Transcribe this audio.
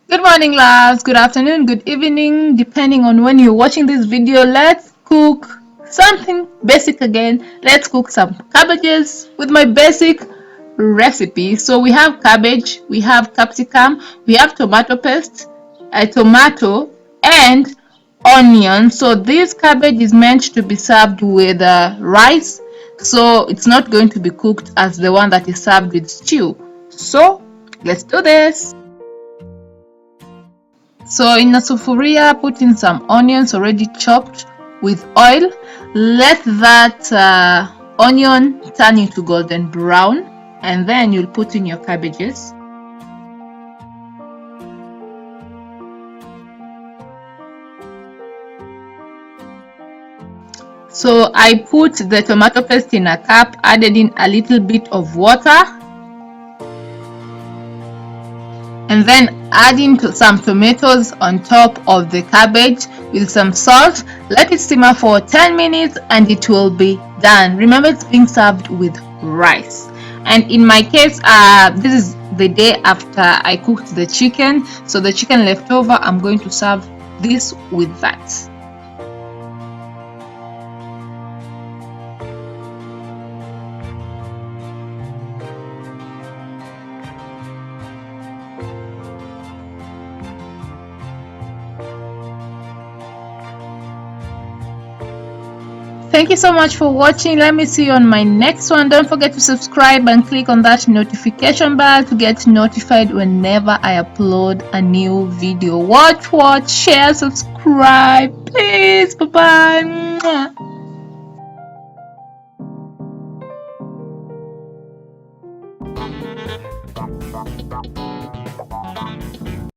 Good morning, loves. Good afternoon, good evening, depending on when you're watching this video. Let's cook something basic again. Let's cook some cabbages with my basic recipe. So we have cabbage, we have capsicum, we have tomato paste, a tomato, and onion. So this cabbage is meant to be served with rice. So it's not going to be cooked as the one that is served with stew. So let's do this. So in a sufuria, put in some onions already chopped with oil. Let that onion turn into golden brown, and then you'll put in your cabbages. So I put the tomato paste in a cup, added in a little bit of water, and then adding some tomatoes on top of the cabbage with some salt. Let it simmer for 10 minutes and it will be done. Remember, it's being served with rice. And in my case, this is the day after I cooked the chicken, so the chicken left over, I'm going to serve this with that. Thank you so much for watching. Let me see you on my next one. Don't forget to subscribe and click on that notification bell to get notified whenever I upload a new video. Watch, share, subscribe, please. Bye bye.